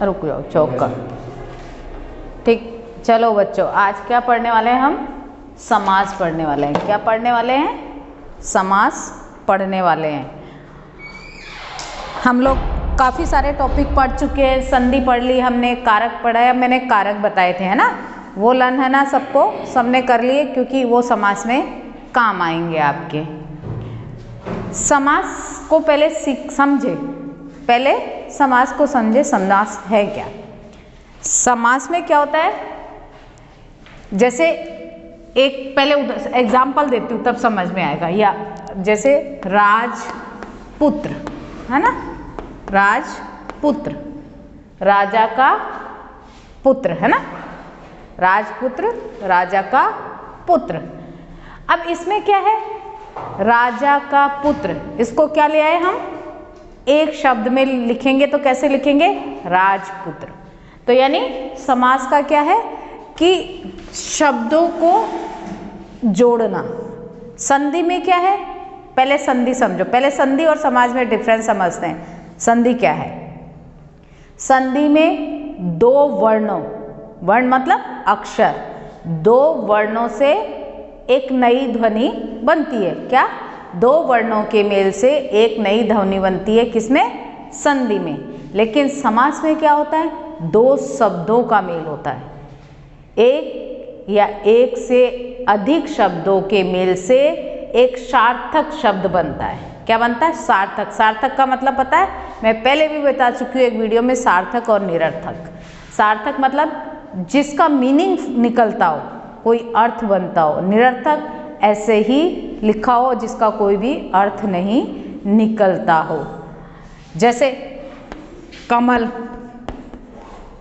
रुक जाओ, चौका। ठीक, चलो बच्चों, आज क्या पढ़ने वाले हैं हम? समास पढ़ने वाले हैं। क्या पढ़ने वाले हैं? समास पढ़ने वाले हैं। हम लोग काफ़ी सारे टॉपिक पढ़ चुके हैं। संधि पढ़ ली हमने, कारक पढ़ा है, मैंने कारक बताए थे, है ना? वो लर्न है ना सबको, सबने कर लिए, क्योंकि वो समास में काम आएंगे आपके। समास को पहले समझे, पहले समास को समझे। समास है क्या? समास में क्या होता है? जैसे एक पहले एग्जाम्पल देती हूँ तब समझ में आएगा। या जैसे राजपुत्र, है ना? राजपुत्र, राजा का पुत्र, है ना? राजपुत्र, राजा का पुत्र। अब इसमें क्या है? राजा का पुत्र, इसको क्या ले आए हम? एक शब्द में लिखेंगे तो कैसे लिखेंगे? राजपुत्र। तो यानी समास का क्या है कि शब्दों को जोड़ना। संधि में क्या है? पहले संधि समझो, पहले संधि और समास में डिफरेंस समझते हैं। संधि क्या है? संधि में दो वर्णों, वर्ण मतलब अक्षर, दो वर्णों से एक नई ध्वनि बनती है। क्या? दो वर्णों के मेल से एक नई ध्वनि बनती है। किसमें? संधि में। लेकिन समास में क्या होता है? दो शब्दों का मेल होता है। एक या एक से अधिक शब्दों के मेल से एक सार्थक शब्द बनता है। क्या बनता है? सार्थक। सार्थक का मतलब पता है? मैं पहले भी बता चुकी हूँ एक वीडियो में, सार्थक और निरर्थक। सार्थक मतलब जिसका मीनिंग निकलता हो, कोई अर्थ बनता हो। निरर्थक ऐसे ही लिखा हो जिसका कोई भी अर्थ नहीं निकलता हो। जैसे कमल,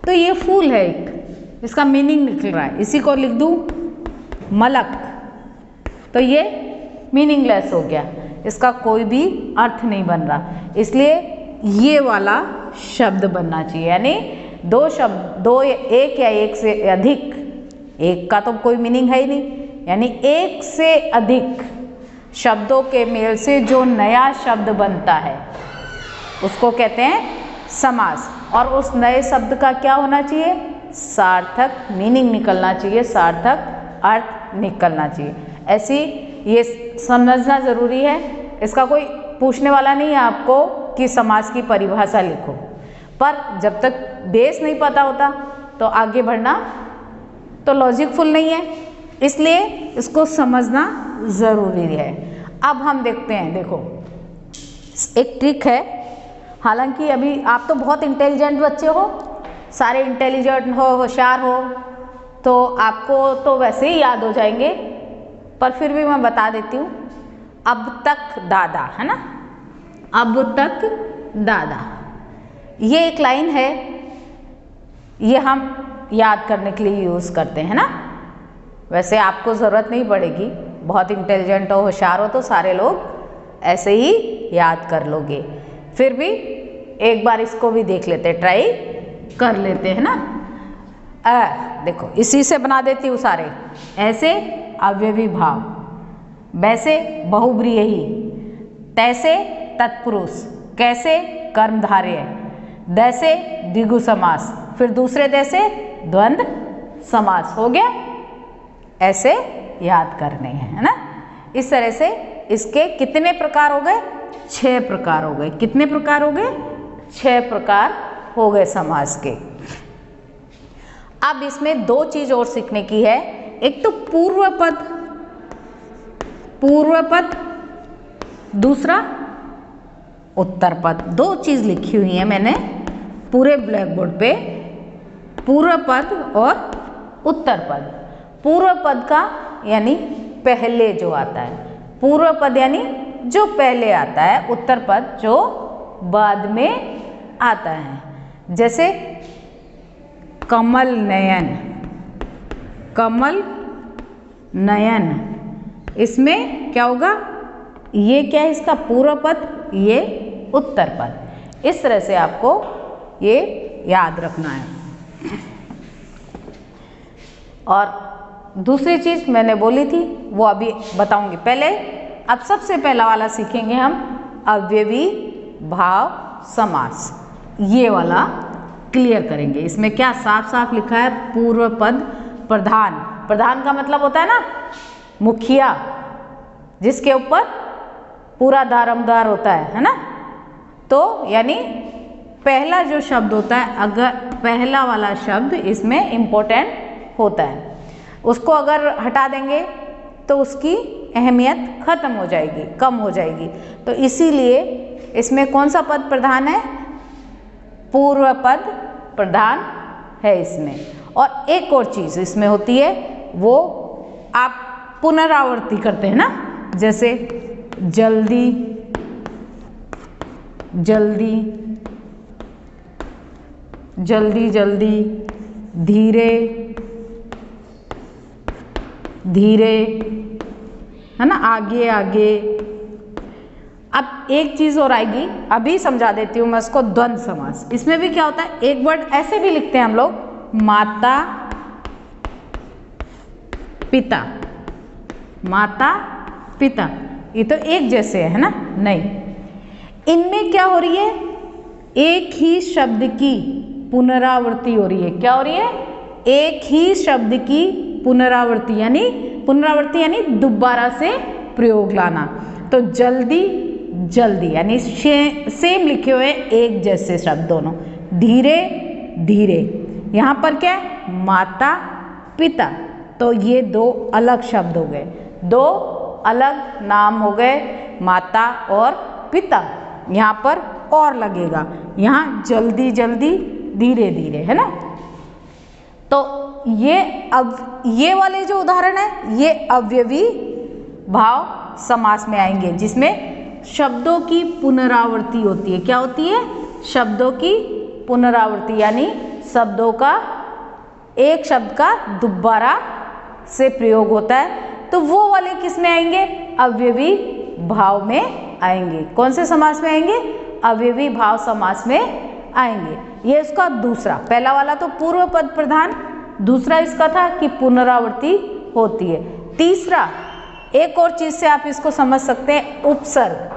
तो ये फूल है एक, इसका मीनिंग निकल रहा है। इसी को लिख दूं मलक, तो ये मीनिंगलेस हो गया, इसका कोई भी अर्थ नहीं बन रहा। इसलिए ये वाला शब्द बनना चाहिए। यानी दो शब्द, दो, एक या एक से अधिक, एक का तो कोई मीनिंग है ही नहीं, यानी एक से अधिक शब्दों के मेल से जो नया शब्द बनता है उसको कहते हैं समास। और उस नए शब्द का क्या होना चाहिए? सार्थक मीनिंग निकलना चाहिए, सार्थक अर्थ निकलना चाहिए। ऐसी ये समझना ज़रूरी है। इसका कोई पूछने वाला नहीं है आपको कि समास की परिभाषा लिखो, पर जब तक बेस नहीं पता होता तो आगे बढ़ना तो लॉजिकफुल नहीं है, इसलिए इसको समझना ज़रूरी है। अब हम देखते हैं, देखो एक ट्रिक है। हालांकि अभी आप तो बहुत इंटेलिजेंट बच्चे हो, सारे इंटेलिजेंट हो, होशियार हो, तो आपको तो वैसे ही याद हो जाएंगे, पर फिर भी मैं बता देती हूँ। अब तक दादा, है ना? अब तक दादा, ये एक लाइन है, ये हम याद करने के लिए यूज़ करते हैं ना। वैसे आपको ज़रूरत नहीं पड़ेगी, बहुत इंटेलिजेंट हो, होशियार हो तो सारे लोग ऐसे ही याद कर लोगे। फिर भी एक बार इसको भी देख लेते, ट्राई कर लेते हैं ना। देखो इसी से बना देती हूँ सारे। ऐसे अव्ययी भाव, वैसे बहुब्रीहि, तैसे तत्पुरुष, कैसे कर्मधारय, दैसे द्विगु समास, फिर दूसरे दैसे द्वंद्व समास। हो गया? ऐसे याद करने हैं, है ना? इस तरह से इसके कितने प्रकार हो गए? 6 प्रकार हो गए। कितने प्रकार हो गए? 6 प्रकार हो गए समास के। अब इसमें 2 चीज और सीखने की है। एक तो पूर्व पद, पूर्व पद, दूसरा उत्तर पद। 2 चीज लिखी हुई है मैंने पूरे ब्लैक बोर्ड पे, पूर्व पद और उत्तर पद। पूर्व पद का यानी पहले जो आता है, पूर्व पद यानी जो पहले आता है, उत्तर पद जो बाद में आता है। जैसे कमल नयन, कमल नयन, इसमें क्या होगा? ये क्या है? इसका पूर्व पद, ये उत्तर पद। इस तरह से आपको ये याद रखना है। और दूसरी चीज मैंने बोली थी वो अभी बताऊंगी। पहले अब सबसे पहला वाला सीखेंगे हम, अव्ययी भाव समास। ये वाला क्लियर करेंगे। इसमें क्या साफ साफ लिखा है, पूर्व पद प्रधान। प्रधान का मतलब होता है ना मुखिया, जिसके ऊपर पूरा दारोमदार होता है ना। तो यानी पहला जो शब्द होता है, अगर पहला वाला शब्द इसमें इम्पोर्टेंट होता है, उसको अगर हटा देंगे तो उसकी अहमियत खत्म हो जाएगी, कम हो जाएगी। तो इसीलिए इसमें कौन सा पद प्रधान है, पूर्व पद प्रधान है इसमें। और एक और चीज इसमें होती है, वो आप पुनरावृत्ति करते हैं ना, जैसे जल्दी, जल्दी, जल्दी जल्दी, धीरे धीरे, है ना, आगे आगे। अब एक चीज और आएगी, अभी समझा देती हूं मैं इसको, द्वंद्व समास। इसमें भी क्या होता है, एक वर्ड ऐसे भी लिखते हैं हम लोग, माता पिता, माता पिता, ये तो एक जैसे है ना, नहीं, इनमें क्या हो रही है, एक ही शब्द की पुनरावृत्ति हो रही है। क्या हो रही है, एक ही शब्द की पुनरावृत्ति, यानी दोबारा से प्रयोग लाना। तो जल्दी जल्दी यानी सेम लिखे हुए एक जैसे शब्द दोनों, धीरे धीरे, यहाँ पर क्या है, माता पिता, तो ये दो अलग शब्द हो गए, दो अलग नाम हो गए, माता और पिता। यहाँ पर और लगेगा, यहाँ जल्दी जल्दी, धीरे धीरे, है ना। तो ये अब ये वाले जो उदाहरण है, ये अवयवी भाव समास में आएंगे, जिसमें शब्दों की पुनरावृत्ति होती है। क्या होती है, शब्दों की पुनरावृत्ति, यानी शब्दों का, एक शब्द का दोबारा से प्रयोग होता है। तो वो वाले किस में आएंगे, अवयवी भाव में आएंगे। कौन से समास में आएंगे, अवयवी भाव समास में आएंगे। ये इसका दूसरा, पहला वाला तो पूर्व पद प्रधान, दूसरा इसका था कि पुनरावृत्ति होती है। तीसरा, एक और चीज से आप इसको समझ सकते हैं, उपसर्ग।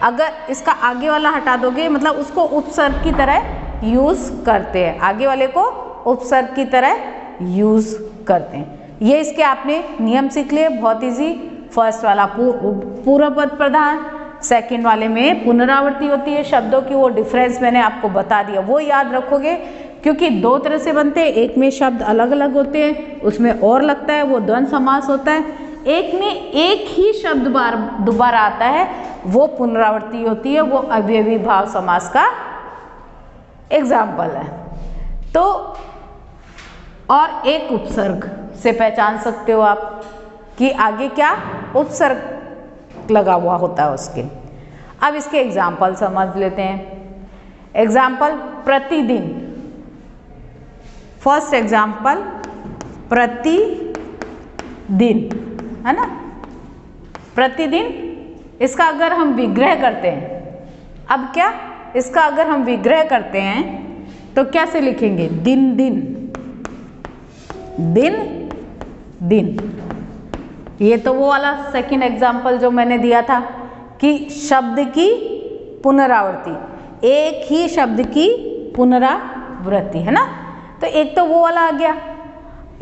अगर इसका आगे वाला हटा दोगे, मतलब उसको उपसर्ग की तरह यूज करते हैं, आगे वाले को उपसर्ग की तरह यूज करते हैं। ये इसके आपने नियम सीख लिए, बहुत इजी। फर्स्ट वाला पूर्व पद प्रधान, सेकंड वाले में पुनरावृत्ति होती है शब्दों की, वो डिफरेंस मैंने आपको बता दिया, वो याद रखोगे, क्योंकि दो तरह से बनते हैं, एक में शब्द अलग अलग होते हैं, उसमें और लगता है, वो द्वंद्व समास होता है। एक में एक ही शब्द दोबारा आता है, वो पुनरावृत्ति होती है, वो अवयवी भाव समास का एग्जाम्पल है। तो और एक उपसर्ग से पहचान सकते हो आप कि आगे क्या उपसर्ग लगा हुआ होता है उसके। अब इसके एग्जाम्पल समझ लेते हैं। एग्जाम्पल, प्रतिदिन। फर्स्ट एग्जाम्पल, प्रतिदिन, है ना, प्रतिदिन। इसका अगर हम विग्रह करते हैं, अब क्या, इसका अगर हम विग्रह करते हैं तो कैसे लिखेंगे, दिन दिन, दिन दिन। ये तो वो वाला सेकंड एग्जाम्पल जो मैंने दिया था कि शब्द की पुनरावृत्ति, एक ही शब्द की पुनरावृत्ति, है ना। तो एक तो वो वाला आ गया,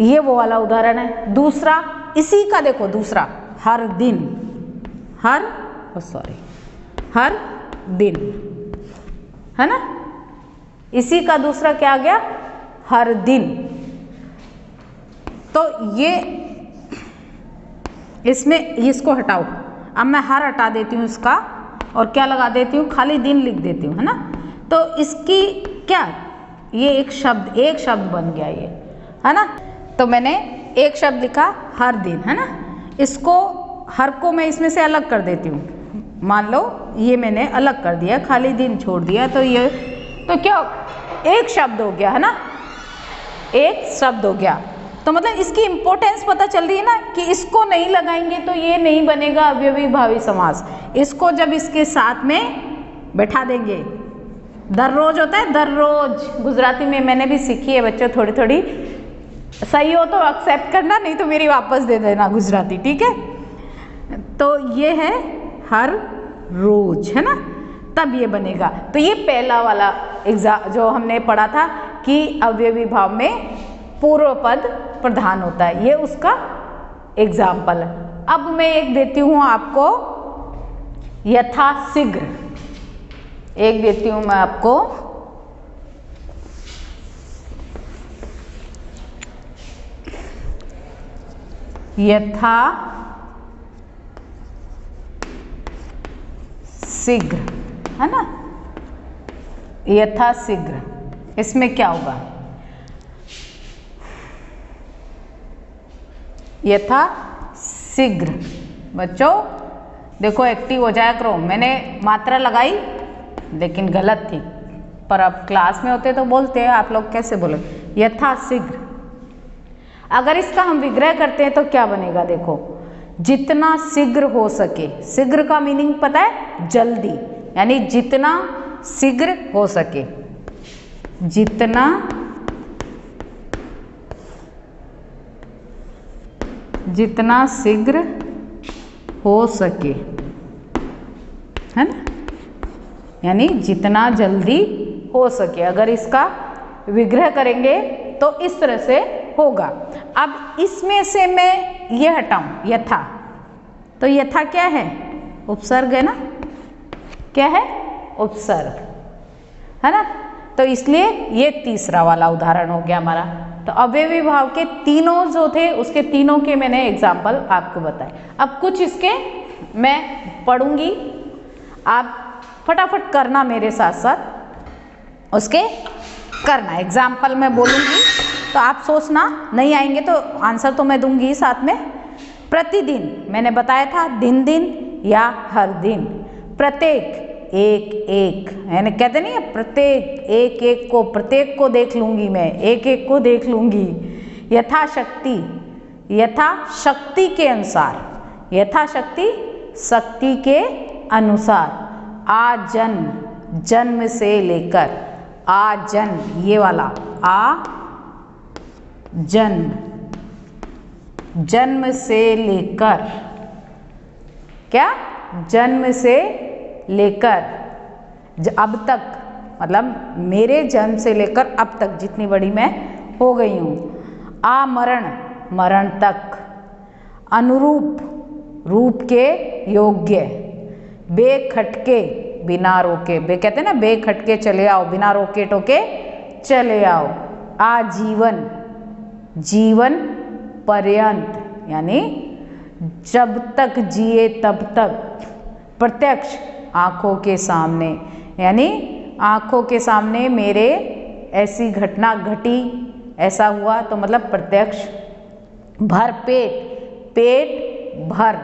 ये वो वाला उदाहरण है। दूसरा इसी का देखो, दूसरा, हर दिन, हर दिन, है ना। इसी का दूसरा क्या आ गया, हर दिन। तो ये इसमें इसको हटाओ, अब मैं हर हटा देती हूँ इसका, और क्या लगा देती हूँ, खाली दिन लिख देती हूँ, है ना। तो इसकी क्या, ये एक शब्द बन गया ये, है ना। तो मैंने एक शब्द लिखा, हर दिन, है ना। इसको, हर को मैं इसमें से अलग कर देती हूँ, मान लो ये मैंने अलग कर दिया, खाली दिन छोड़ दिया, तो ये तो क्या, एक शब्द हो गया, है ना, एक शब्द हो गया। तो मतलब इसकी इंपॉर्टेंस पता चल रही है ना, कि इसको नहीं लगाएंगे तो ये नहीं बनेगा अवयवी भावी समास। इसको जब इसके साथ में बैठा देंगे, दररोज होता है, दररोज गुजराती में मैंने भी सीखी है बच्चों, थोड़ी थोड़ी, सही हो तो एक्सेप्ट करना, नहीं तो मेरी वापस दे देना गुजराती, ठीक है। तो ये है हर रोज, है ना, तब ये बनेगा। तो ये पहला वाला जो हमने पढ़ा था कि अवयवी भाव में पूर्व पद प्रधान होता है, ये उसका एग्जाम्पल है। अब मैं एक देती हूँ आपको यथाशीघ्र, एक देती हूँ मैं आपको यथाशीघ्र, है ना, यथाशीघ्र। इसमें क्या होगा, यथाशीघ्र। बच्चों देखो एक्टिव हो जाया करो, मैंने मात्रा लगाई लेकिन गलत थी, पर अब क्लास में होते तो बोलते हैं, आप लोग कैसे बोले, यथाशीघ्र। अगर इसका हम विग्रह करते हैं तो क्या बनेगा, देखो, जितना शीघ्र हो सके। शीघ्र का मीनिंग पता है, जल्दी, यानी जितना शीघ्र हो सके, जितना शीघ्र हो सके, है ना, यानी जितना जल्दी हो सके। अगर इसका विग्रह करेंगे तो इस तरह से होगा। अब इसमें से मैं ये हटाऊं यथा, तो यथा क्या है, उपसर्ग है ना, क्या है, उपसर्ग, है ना। तो इसलिए ये तीसरा वाला उदाहरण हो गया हमारा। तो अवयवी भाव के तीनों जो थे उसके तीनों के मैंने एग्जाम्पल आपको बताए। अब कुछ इसके मैं पढ़ूंगी, आप फटाफट करना मेरे साथ साथ, उसके करना एग्जाम्पल मैं बोलूंगी तो आप सोचना, नहीं आएंगे तो आंसर तो मैं दूंगी साथ में। प्रतिदिन मैंने बताया था, दिन दिन या हर दिन, प्रत्येक एक एक, यानी कहते नहीं है प्रत्येक एक एक को, प्रत्येक को देख लूंगी मैं, एक एक को देख लूंगी। यथाशक्ति, यथाशक्ति के अनुसार, यथाशक्ति शक्ति के अनुसार। आजन्म, जन्म से लेकर, आजन्म ये वाला, आ जन्म, जन्म से लेकर, क्या, जन्म से लेकर अब तक, मतलब मेरे जन्म से लेकर अब तक जितनी बड़ी मैं हो गई हूँ। आमरण, मरण तक। अनुरूप, रूप के योग्य। बेखटके, बिना रोके, बे कहते हैं ना, बेखटके चले आओ, बिना रोके टोके चले आओ। आजीवन, जीवन पर्यंत, यानी जब तक जिए तब तक। प्रत्यक्ष, आँखों के सामने, यानी आँखों के सामने मेरे ऐसी घटना घटी, ऐसा हुआ, तो मतलब प्रत्यक्ष। भरपेट, पेट भर।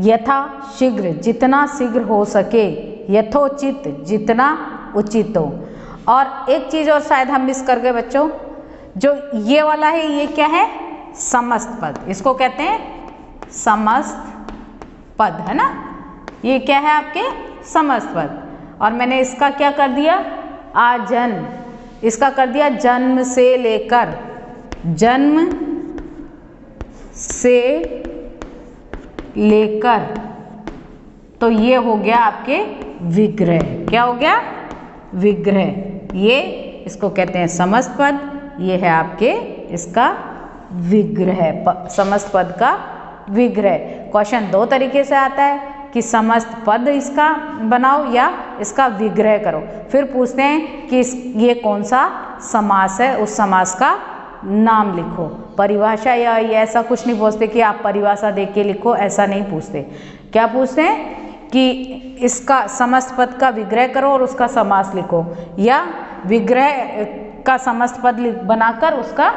यथा शीघ्र, जितना शीघ्र हो सके। यथोचित, जितना उचित हो। और एक चीज़ और शायद हम मिस कर गए बच्चों, जो ये वाला है, ये क्या है, समस्त पद, इसको कहते हैं समस्त पद, है ना, ये क्या है आपके समस्त पद। और मैंने इसका क्या कर दिया, आजन्म, इसका कर दिया जन्म से लेकर, जन्म से लेकर, तो ये हो गया आपके विग्रह। क्या हो गया, विग्रह। ये इसको कहते हैं समस्त पद, ये है आपके इसका विग्रह, समस्त पद का विग्रह। क्वेश्चन दो तरीके से आता है कि समस्त पद इसका बनाओ या इसका विग्रह करो। फिर पूछते हैं कि ये कौन सा समास है, उस समास का नाम लिखो। परिभाषा या ऐसा कुछ नहीं पूछते कि आप परिभाषा देख के लिखो, ऐसा नहीं पूछते। क्या पूछते हैं कि इसका समस्त पद का विग्रह करो और उसका समास लिखो, या विग्रह का समस्त पद बनाकर उसका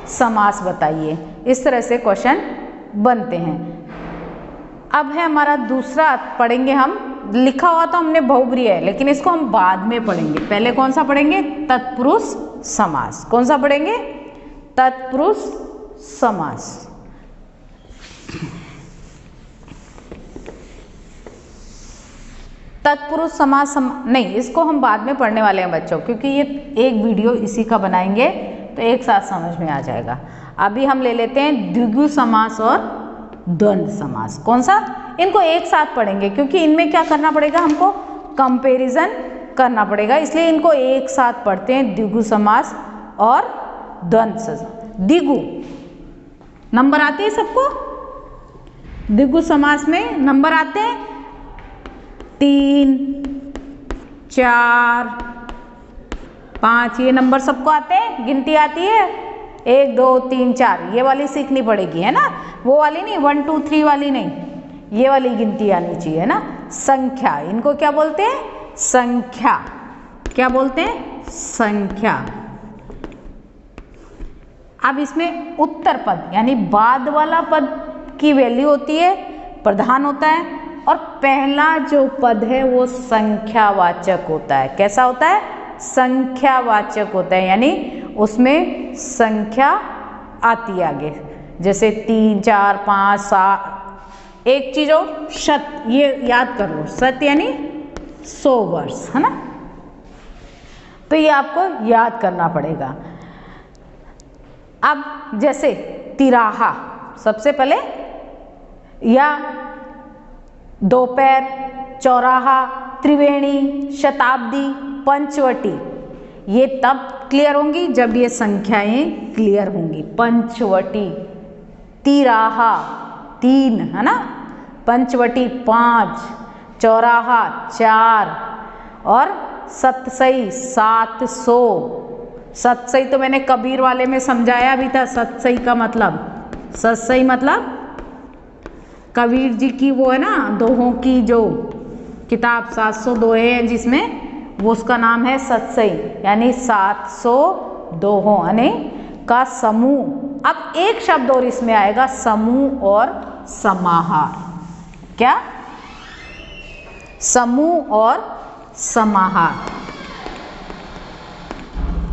समास बताइए। इस तरह से क्वेश्चन बनते हैं। अब है हमारा दूसरा, पढ़ेंगे हम, लिखा हुआ तो हमने बहुब्रीहि है, लेकिन इसको हम बाद में पढ़ेंगे। पहले कौन सा पढ़ेंगे, तत्पुरुष समास। कौन सा पढ़ेंगे, तत्पुरुष समास। तत्पुरुष समास नहीं, इसको हम बाद में पढ़ने वाले हैं बच्चों, क्योंकि ये एक वीडियो इसी का बनाएंगे तो एक साथ समझ में आ जाएगा। अभी हम ले लेते हैं द्विगु समास और द्वंद्व समास। कौन सा, इनको एक साथ पढ़ेंगे, क्योंकि इनमें क्या करना पड़ेगा हमको, कंपैरिजन करना पड़ेगा, इसलिए इनको एक साथ पढ़ते हैं, द्विगु समास और द्वंद्व समास। द्विगु नंबर आते हैं सबको, द्विगु समास में नंबर आते हैं 3, 4, 5, ये नंबर सबको आते हैं, गिनती आती है 1, 2, 3, 4, ये वाली सीखनी पड़ेगी, है ना, वो वाली नहीं, 1, 2, 3 वाली नहीं, ये वाली गिनती आनी चाहिए, है ना। संख्या, इनको क्या बोलते हैं, संख्या, क्या बोलते हैं, संख्या। अब इसमें उत्तर पद यानी बाद वाला पद की वैल्यू होती है, प्रधान होता है, और पहला जो पद है वो संख्यावाचक होता है। कैसा होता है, संख्यावाचक होता है, यानी उसमें संख्या आती है आगे, जैसे 3, 4, 5, 7। एक चीज और, शत, ये याद कर लो, शत यानी 100 वर्ष, है ना, तो ये आपको याद करना पड़ेगा। अब जैसे तिराहा, सबसे पहले, या दोपहर, चौराहा, त्रिवेणी, शताब्दी, पंचवटी, ये तब क्लियर होंगी जब ये संख्याएं क्लियर होंगी। पंचवटी, तिराहा 3, है ना, पंचवटी 5, चौराहा 4, और सतसई 700। सतसई तो मैंने कबीर वाले में समझाया भी था, सतसई का मतलब, सतसई मतलब कबीर जी की वो है ना, दोहों की जो किताब 700 दोहे हैं जिसमें, वो उसका नाम है सतसई, यानी 700 दोहों यानी का समूह। अब एक शब्द और इसमें आएगा, समूह और समाहार। क्या, समूह और समाहार,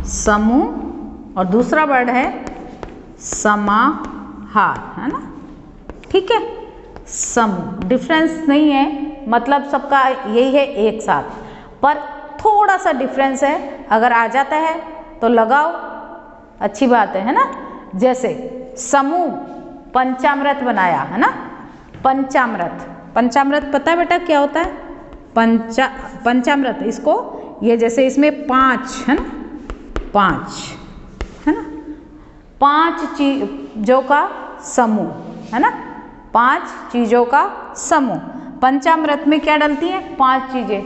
समूह और दूसरा वर्ड है समाहार, है ना, ठीक है। समूह डिफरेंस नहीं है, मतलब सबका यही है एक साथ, पर थोड़ा सा डिफरेंस है, अगर आ जाता है तो लगाओ, अच्छी बात है ना। जैसे समूह पंचामृत बनाया, है ना, पंचामृत, पंचामृत पता है बेटा क्या होता है, पंचामृत, इसको ये जैसे इसमें 5 है ना, 5 है ना, 5 चीजों का समूह, है ना, 5 चीजों का समूह। पंचामृत में क्या डलती है, 5 चीजें,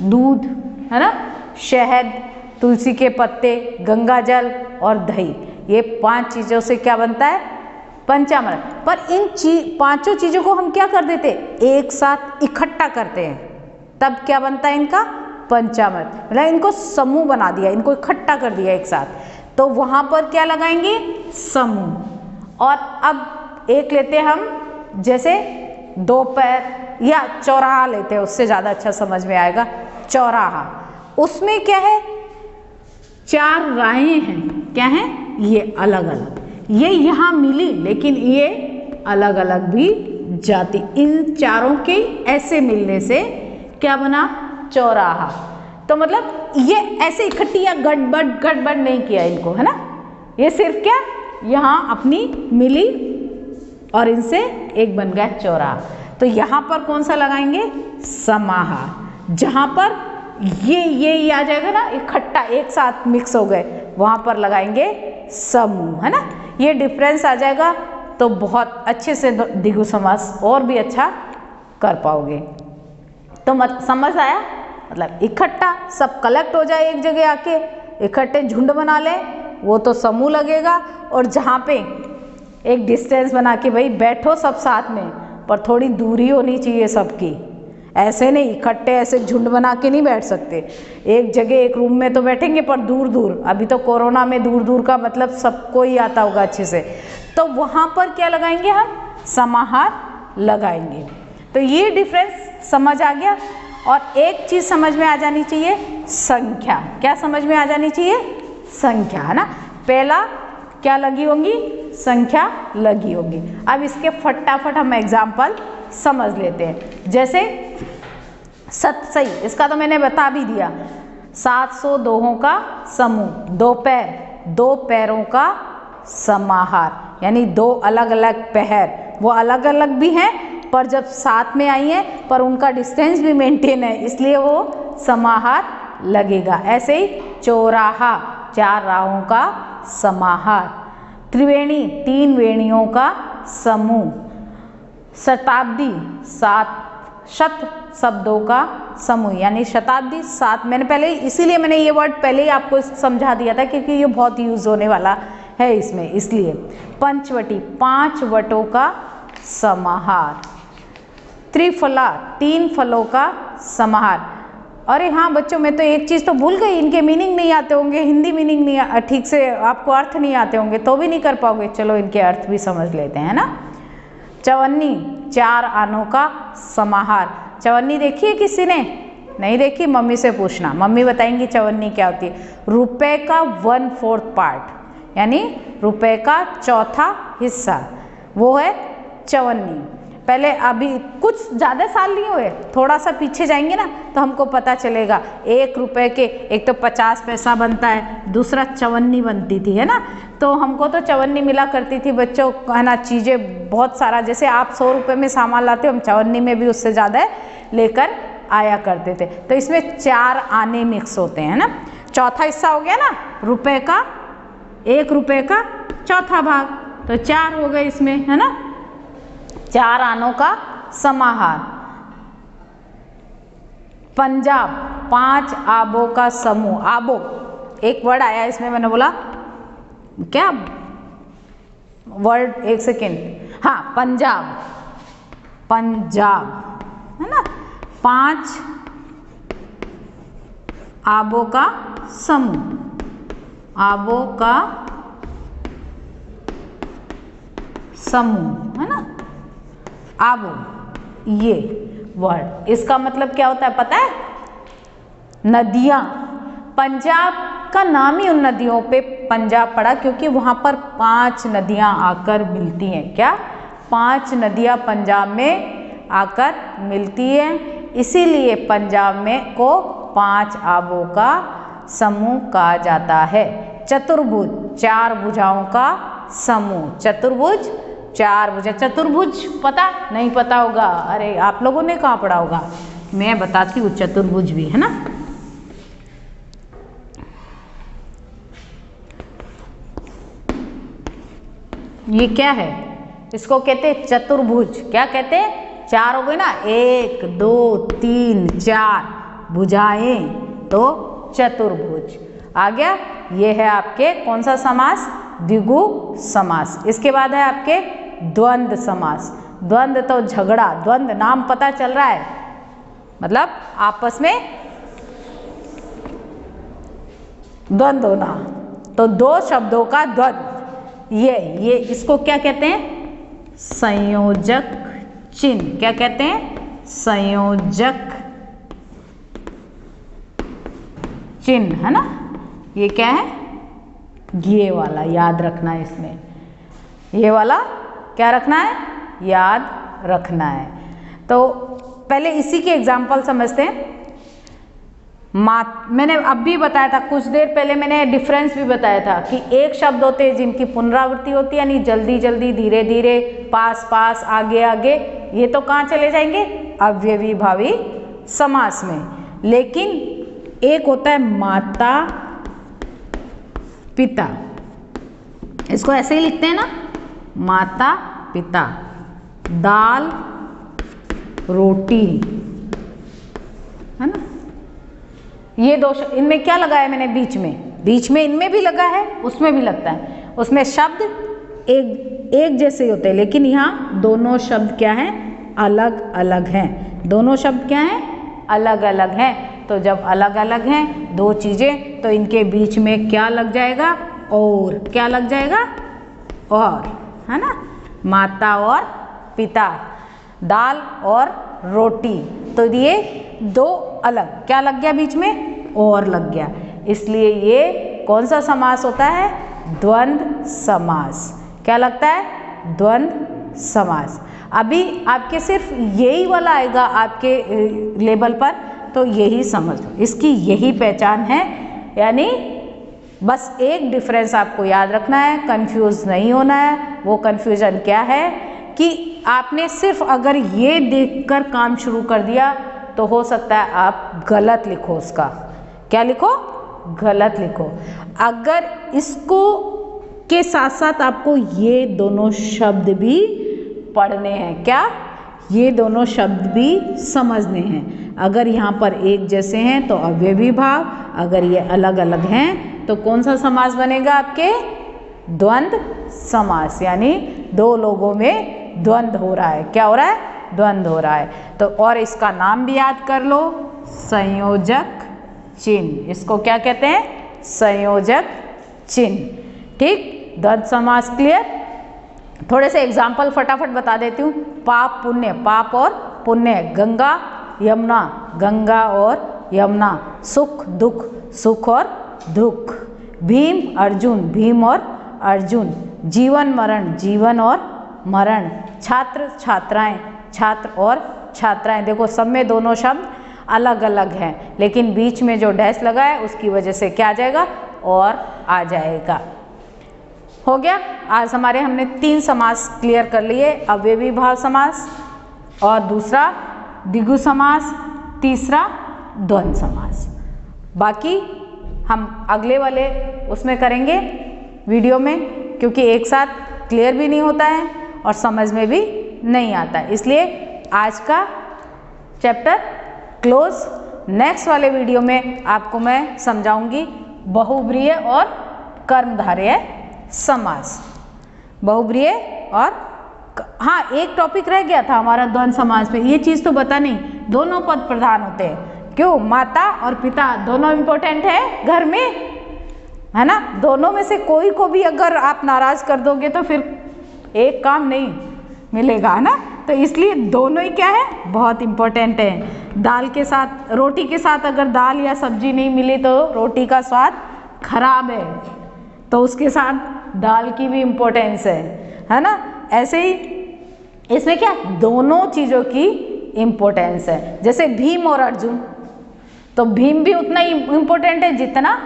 दूध, है ना, शहद, तुलसी के पत्ते, गंगा जल और दही, ये 5 चीजों से क्या बनता है, पंचामृत। पर इन पांचों चीजों को हम क्या कर देते, एक साथ इकट्ठा करते हैं, तब क्या बनता है इनका, पंचामृत। मतलब इनको समूह बना दिया, इनको इकट्ठा कर दिया एक साथ, तो वहां पर क्या लगाएंगे, समूह। और अब एक लेते हैं हम, जैसे दोपहर या चौराहा लेते हैं, उससे ज्यादा अच्छा समझ में आएगा। चौराहा, उसमें क्या है, 4 राहें हैं, क्या है, ये अलग अलग, ये यहां मिली लेकिन ये अलग अलग भी जाती, इन चारों के ऐसे मिलने से क्या बना, चौराहा। तो मतलब ये ऐसे इकट्ठी या गड़बड़ नहीं किया इनको, है ना, ये सिर्फ क्या, यहां अपनी मिली और इनसे एक बन गया चौराहा। तो यहां पर कौन सा लगाएंगे, समाहार। जहां पर ये आ जाएगा ना, इकट्ठा एक साथ मिक्स हो गए, वहां पर लगाएंगे समूह, है ना। ये डिफरेंस आ जाएगा तो बहुत अच्छे से द्विगु समास और भी अच्छा कर पाओगे। तो समझ आया, मतलब इकट्ठा सब कलेक्ट हो जाए एक जगह आके, इकट्ठे झुंड बना ले, वो तो समूह लगेगा। और जहाँ पे एक डिस्टेंस बना के भाई बैठो सब साथ में, पर थोड़ी दूरी होनी चाहिए सबकी, ऐसे नहीं इकट्ठे ऐसे झुंड बना के नहीं बैठ सकते। एक जगह एक रूम में तो बैठेंगे पर दूर दूर, अभी तो कोरोना में दूर दूर का मतलब सबको ही आता होगा अच्छे से, तो वहाँ पर क्या लगाएंगे हम, समाहार लगाएंगे। तो ये डिफरेंस समझ आ गया। और एक चीज़ समझ में आ जानी चाहिए, संख्या। क्या समझ में आ जानी चाहिए, संख्या, है ना। पहला क्या लगी होंगी, संख्या लगी होगी। अब इसके फटाफट हम एग्जाम्पल समझ लेते हैं। जैसे सतसई, इसका तो मैंने बता भी दिया, 700 दोहों का समूह, दोपहर, 2 पैरों का समाहार, यानी 2 अलग अलग पैर, वो अलग अलग भी हैं पर जब साथ में आई हैं पर उनका डिस्टेंस भी मेंटेन है, इसलिए वो समाहार लगेगा। ऐसे ही चौराहा, 4 राहों का समाहार। त्रिवेणी, 3 वेणियों का समूह। शताब्दी, 7 शत शब्दों का समूह, यानी शताब्दी 7। मैंने पहले इसीलिए मैंने ये वर्ड पहले ही आपको समझा दिया था क्योंकि ये बहुत यूज होने वाला है इसमें, इसलिए। पंचवटी, 5 वटों का समाहार। त्रिफला, 3 फलों का समाहार। अरे हाँ बच्चों, मैं तो एक चीज़ तो भूल गई, इनके मीनिंग नहीं आते होंगे, हिंदी मीनिंग नहीं ठीक से आपको अर्थ नहीं आते होंगे तो भी नहीं कर पाओगे। चलो इनके अर्थ भी समझ लेते हैं ना। चवन्नी, 4 आनों का समाहार। चवन्नी देखी है किसी ने? नहीं देखी? मम्मी से पूछना, मम्मी बताएंगी चवन्नी क्या होती है। रुपए का 1/4 पार्ट, यानी रुपए का चौथा हिस्सा, वो है चवन्नी। पहले अभी कुछ ज़्यादा साल नहीं हुए, थोड़ा सा पीछे जाएंगे ना तो हमको पता चलेगा। 1 रुपए के एक तो 50 पैसा बनता है, दूसरा चवन्नी बनती थी, है ना। तो हमको तो चवन्नी मिला करती थी बच्चों, है ना। चीज़ें बहुत सारा, जैसे आप 100 रुपये में सामान लाते हो, हम चवन्नी में भी उससे ज़्यादा लेकर आया करते थे। तो इसमें 4 आने मिक्स होते हैं ना। चौथा हिस्सा हो गया ना रुपए का, 1 रुपये का चौथा भाग, तो 4 हो गए इसमें, है ना। 4 आनों का समाहार। पंजाब, 5 आबों का समूह। आबो एक वर्ड आया इसमें, मैंने बोला क्या वर्ड, 1 सेकेंड। हाँ, पंजाब, पंजाब, है ना। 5 आबों का समूह, आबों का समूह, है ना। आबो, ये वर्ड, इसका मतलब क्या होता है पता है? नदियाँ। पंजाब का नाम ही उन नदियों पे पंजाब पड़ा क्योंकि वहाँ पर 5 नदियाँ आकर मिलती हैं। क्या? 5 नदियाँ पंजाब में आकर मिलती हैं, इसीलिए पंजाब में को 5 आबों का समूह कहा जाता है। चतुर्भुज, 4 भुजाओं का समूह। चतुर्भुज, 4 भुजा। चतुर्भुज पता नहीं? पता होगा, अरे आप लोगों ने कहाँ पढ़ा होगा, मैं बताती हूँ। चतुर्भुज भी है ना। ये क्या है? इसको कहते हैं चतुर्भुज। क्या कहते हैं? 4 हो गए ना, 1 2 3 4 भुजाएं, तो चतुर्भुज आ गया। ये है आपके कौन सा समास? द्विगु समास। इसके बाद है आपके द्वंद्व समास। द्वंद्व तो झगड़ा, द्वंद्व नाम पता चल रहा है, मतलब आपस में द्वंद्व होना, तो 2 शब्दों का द्वंद्व। ये इसको क्या कहते हैं? संयोजक चिन्ह। क्या कहते हैं? संयोजक चिन्ह, है ना। ये क्या है? ये वाला याद रखना है इसमें, ये वाला क्या रखना है? याद रखना है। तो पहले इसी के एग्जाम्पल समझते हैं। मैंने अब भी बताया था, कुछ देर पहले मैंने डिफरेंस भी बताया था कि एक शब्द होते हैं जिनकी पुनरावृत्ति होती है, यानी जल्दी जल्दी, धीरे धीरे, पास पास, आगे आगे, ये तो कहाँ चले जाएंगे? अव्ययी भावी समास में। लेकिन एक होता है माता पिता, इसको ऐसे ही लिखते हैं ना, माता पिता। दाल रोटी, है ना। ये 2 इनमें क्या लगाया मैंने? बीच में इनमें भी लगा है, उसमें भी लगता है। उसमें शब्द एक जैसे होते हैं, लेकिन यहाँ दोनों शब्द क्या हैं? अलग अलग हैं। दोनों शब्द क्या हैं? अलग अलग हैं। तो जब अलग अलग हैं 2 चीज़ें, तो इनके बीच में क्या लग जाएगा? और। क्या लग जाएगा? और, है ना। माता और पिता, दाल और रोटी, तो ये 2 अलग, क्या लग गया बीच में? और लग गया। इसलिए ये कौन सा समास होता है? द्वंद्व समास। क्या लगता है? द्वंद्व समास। अभी आपके सिर्फ यही वाला आएगा आपके लेवल पर, तो यही समझ लो, इसकी यही पहचान है। यानी बस एक डिफरेंस आपको याद रखना है, कंफ्यूज नहीं होना है। वो कंफ्यूजन क्या है कि आपने सिर्फ अगर ये देखकर काम शुरू कर दिया तो हो सकता है आप गलत लिखो उसका, क्या लिखो? गलत लिखो। अगर इसको के साथ साथ आपको ये दोनों शब्द भी पढ़ने हैं। क्या? ये दोनों शब्द भी समझने हैं। अगर यहाँ पर एक जैसे हैं तो अवयवी भाव, अगर ये अलग अलग हैं तो कौन सा समास बनेगा आपके? द्वंद्व समास, यानी दो लोगों में द्वंद्व हो रहा है। क्या हो रहा है? द्वंद्व हो रहा है। तो और इसका नाम भी याद कर लो, संयोजक चिन्ह। इसको क्या कहते हैं? संयोजक चिन्ह। ठीक, द्वंद्व समास क्लियर। थोड़े से एग्जाम्पल फटाफट बता देती हूँ। पाप पुण्य, पाप और पुण्य। गंगा यमुना, गंगा और यमुना। सुख दुख, सुख और दुख। भीम अर्जुन, भीम और अर्जुन। जीवन मरण, जीवन और मरण। छात्र छात्राएं, छात्र और छात्राएं। देखो सब में दोनों शब्द अलग अलग हैं, लेकिन बीच में जो डैश लगा है उसकी वजह से क्या आ जाएगा? और आ जाएगा। हो गया। आज हमारे हमने 3 समास क्लियर कर लिए। अवयवी भाव समास, और दूसरा द्विगु समास, तीसरा द्वंद्व समास। बाकी हम अगले वाले उसमें करेंगे वीडियो में, क्योंकि एक साथ क्लियर भी नहीं होता है और समझ में भी नहीं आता है। इसलिए आज का चैप्टर क्लोज। नेक्स्ट वाले वीडियो में आपको मैं समझाऊंगी बहुब्रीहि और कर्मधारय समास। बहुब्रीहि और हाँ, एक टॉपिक रह गया था हमारा द्वंद्व समास में। ये चीज़ तो बता नहीं, दोनों पद प्रधान होते हैं। क्यों? माता और पिता दोनों इम्पोर्टेंट है घर में, है ना। दोनों में से कोई को भी अगर आप नाराज कर दोगे तो फिर एक काम नहीं मिलेगा, है ना। तो इसलिए दोनों ही क्या है? बहुत इम्पोर्टेंट है। दाल के साथ, रोटी के साथ अगर दाल या सब्जी नहीं मिली तो रोटी का स्वाद खराब है, तो उसके साथ दाल की भी इम्पोर्टेंस है ना। ऐसे ही इसमें क्या? दोनों चीज़ों की इम्पोर्टेंस है। जैसे भीम और अर्जुन, तो भीम भी उतना ही इम्पोर्टेंट है जितना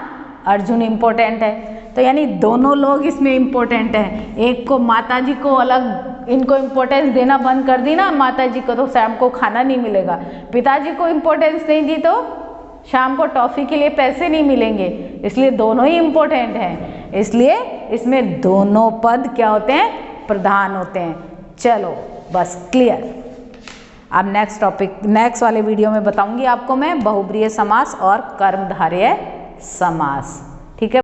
अर्जुन इम्पोर्टेंट है। तो यानी दोनों लोग इसमें इम्पोर्टेंट हैं। एक को माताजी को अलग इनको इम्पोर्टेंस देना बंद कर दी ना माताजी को, तो शाम को खाना नहीं मिलेगा। पिताजी को इम्पोर्टेंस नहीं दी तो शाम को टॉफ़ी के लिए पैसे नहीं मिलेंगे। इसलिए दोनों ही इम्पोर्टेंट हैं। इसलिए इसमें दोनों पद क्या होते हैं? प्रधान होते हैं। चलो बस क्लियर। अब नेक्स्ट टॉपिक, नेक्स्ट वाले वीडियो में बताऊंगी आपको मैं बहुब्रीहि समास और कर्मधारय समास। ठीक है।